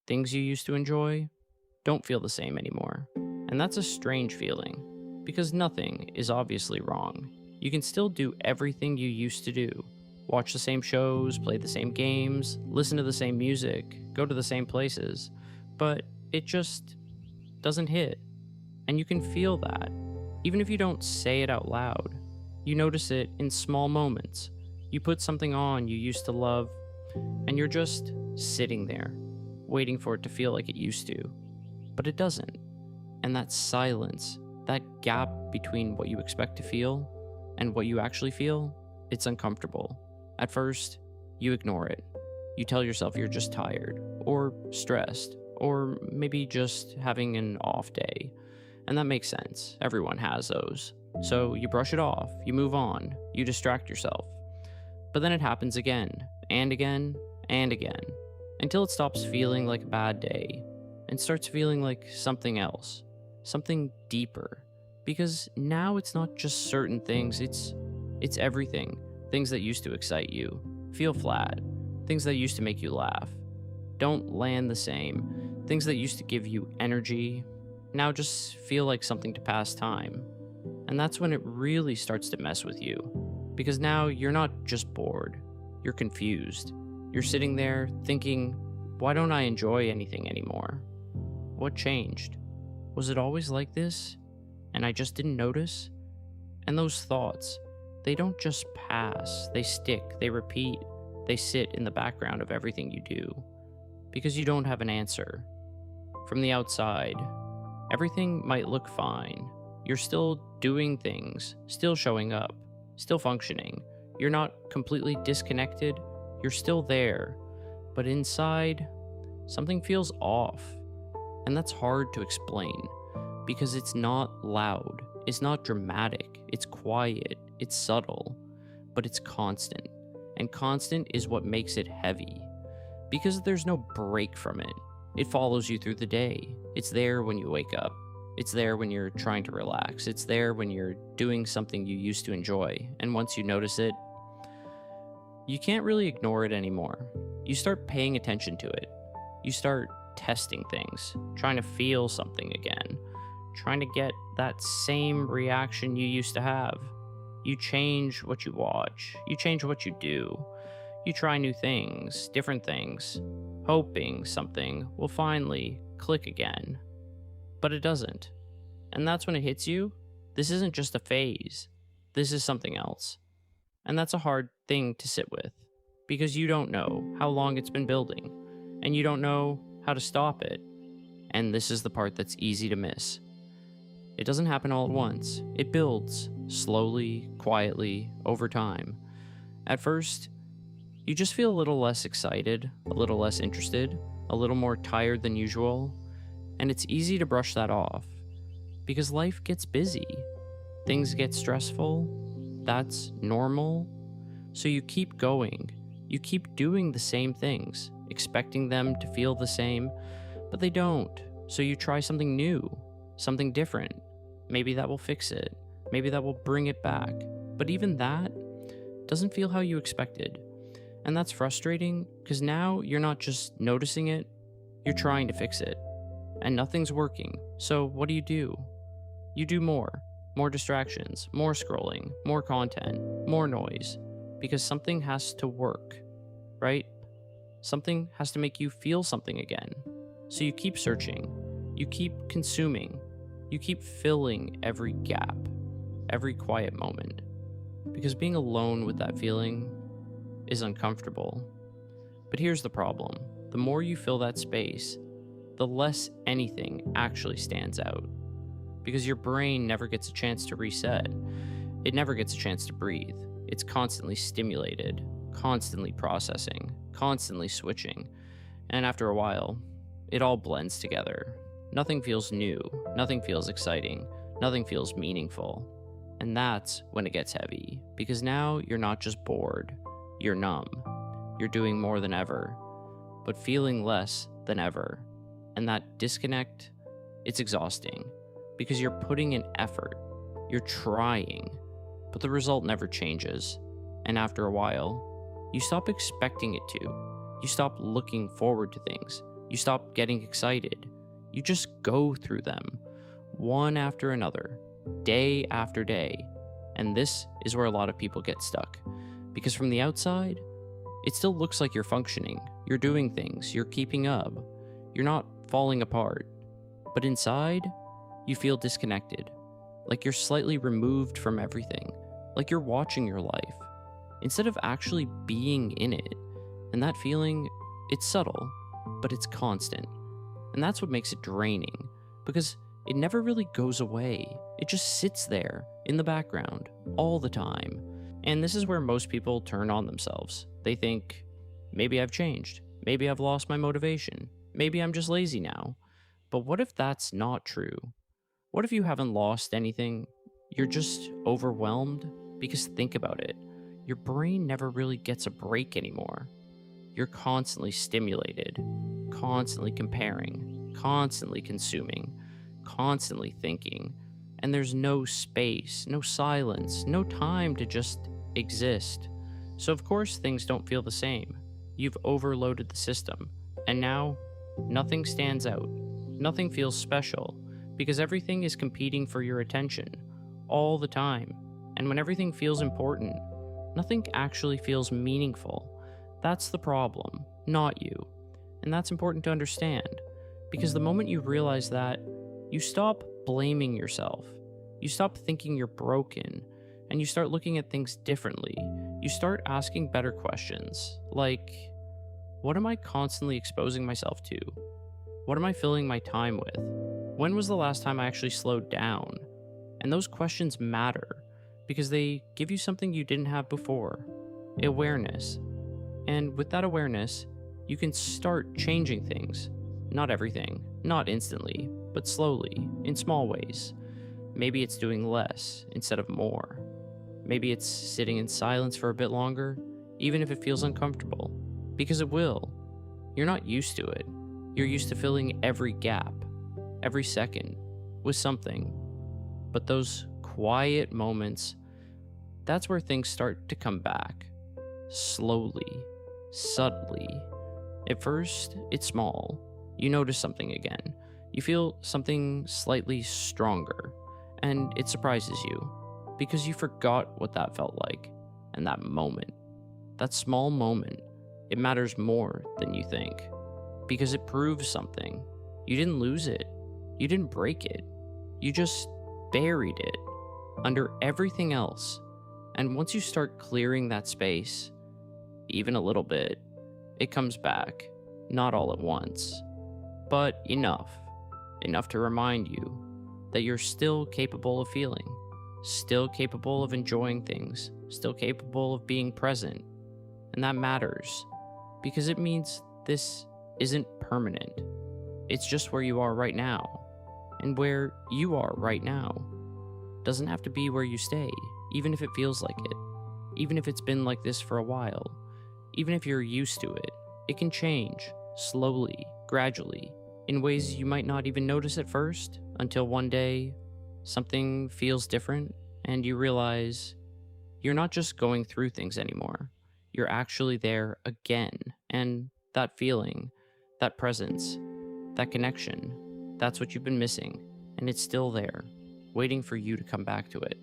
things you used to enjoy, don't feel the same anymore. And that's a strange feeling, because nothing is obviously wrong. You can still do everything you used to do. Watch the same shows, play the same games, listen to the same music, go to the same places, but it just doesn't hit. And you can feel that. Even if you don't say it out loud, you notice it in small moments. You put something on you used to love, and you're just sitting there, waiting for it to feel like it used to. But it doesn't. And that silence, that gap between what you expect to feel and what you actually feel, it's uncomfortable. At first, you ignore it. You tell yourself you're just tired, or stressed, or maybe just having an off day. And that makes sense. Everyone has those. So you brush it off, you move on, you distract yourself. But then it happens again, and again, and again, until it stops feeling like a bad day and starts feeling like something else, something deeper. Because now it's not just certain things, it's everything. Things that used to excite you, feel flat, things that used to make you laugh, don't land the same, things that used to give you energy, now just feel like something to pass time. And that's when it really starts to mess with you. Because now you're not just bored, you're confused. You're sitting there thinking, why don't I enjoy anything anymore? What changed? Was it always like this? And I just didn't notice? And those thoughts, they don't just pass, they stick, they repeat, they sit in the background of everything you do. Because you don't have an answer. From the outside, everything might look fine. You're still doing things, still showing up, still functioning. You're not completely disconnected, you're still there. But inside, something feels off. And that's hard to explain, because it's not loud, it's not dramatic, it's quiet, it's subtle, but it's constant. And constant is what makes it heavy, because there's no break from it. It follows you through the day. It's there when you wake up. It's there when you're trying to relax. It's there when you're doing something you used to enjoy. And once you notice it, you can't really ignore it anymore. You start paying attention to it. You start testing things, trying to feel something again, trying to get that same reaction you used to have. You change what you watch. You change what you do. You try new things, different things, hoping something will finally click again. But it doesn't. And that's when it hits you. This isn't just a phase. This is something else. And that's a hard thing to sit with, because you don't know how long it's been building, and you don't know how to stop it. And this is the part that's easy to miss. It doesn't happen all at once. It builds slowly, quietly, over time. At first, you just feel a little less excited, a little less interested, a little more tired than usual. And it's easy to brush that off, because life gets busy. Things get stressful. That's normal. So you keep going. You keep doing the same things, expecting them to feel the same, but they don't. So you try something new, something different. Maybe that will fix it. Maybe that will bring it back. But even that doesn't feel how you expected. And that's frustrating, because now you're not just noticing it, you're trying to fix it. And nothing's working. So what do? You do more distractions, more scrolling, more content, more noise, because something has to work, right? Something has to make you feel something again. So you keep searching, you keep consuming, you keep filling every gap, every quiet moment, because being alone with that feeling is uncomfortable. But here's the problem. The more you fill that space, the less anything actually stands out, because your brain never gets a chance to reset. It never gets a chance to breathe. It's constantly stimulated, constantly processing, constantly switching. And after a while, it all blends together. Nothing feels new, nothing feels exciting, nothing feels meaningful. And that's when it gets heavy, because now you're not just bored, you're numb. You're doing more than ever, but feeling less than ever. And that disconnect, it's exhausting, because you're putting in effort, you're trying, but the result never changes. And after a while, you stop expecting it to. You stop looking forward to things, You stop getting excited. You just go through them, one after another, day after day. And this is where a lot of people get stuck. Because from the outside, it still looks like you're functioning, you're doing things, you're keeping up, you're not falling apart. But inside, you feel disconnected, like you're slightly removed from everything, like you're watching your life, instead of actually being in it. And that feeling, it's subtle, but it's constant. And that's what makes it draining, because it never really goes away. It just sits there in the background all the time. And this is where most people turn on themselves. They think, maybe I've changed. Maybe I've lost my motivation. Maybe I'm just lazy now. But what if that's not true? What if you haven't lost anything? You're just overwhelmed? Because think about it. Your brain never really gets a break anymore. You're constantly stimulated, constantly comparing, constantly consuming, constantly thinking, and there's no space, no silence, no time to just exist. So of course things don't feel the same. You've overloaded the system, and now nothing stands out. Nothing feels special, because everything is competing for your attention all the time. And when everything feels important, nothing actually feels meaningful. That's the problem, not you. And that's important to understand, because the moment you realize that, you stop blaming yourself. You stop thinking you're broken, and you start looking at things differently. You start asking better questions, like, what am I constantly exposing myself to? What am I filling my time with? When was the last time I actually slowed down? And those questions matter, because they give you something you didn't have before, awareness. And with that awareness, you can start changing things. Not everything, not instantly, but slowly, in small ways. Maybe it's doing less instead of more. Maybe it's sitting in silence for a bit longer, even if it feels uncomfortable. Because it will. You're not used to it. You're used to filling every gap, every second, with something. But those quiet moments, that's where things start to come back. Slowly, subtly. At first, it's small. You notice something again. You feel something slightly stronger, and it surprises you, because you forgot what that felt like. And that moment, that small moment, it matters more than you think, because it proves something. You didn't lose it. You didn't break it. You just buried it under everything else. And once you start clearing that space, even a little bit, it comes back, not all at once, but enough to remind you that you're still capable of feeling, still capable of enjoying things, still capable of being present. And that matters, because it means this isn't permanent. It's just where you are right now. And where you are right now doesn't have to be where you stay, even if it feels like it, even if it's been like this for a while, even if you're used to it. It can change, slowly, gradually, in ways you might not even notice at first, until one day something feels different and you realize you're not just going through things anymore. You're actually there again. And that feeling, that presence, that connection, that's what you've been missing. And it's still there, waiting for you to come back to it.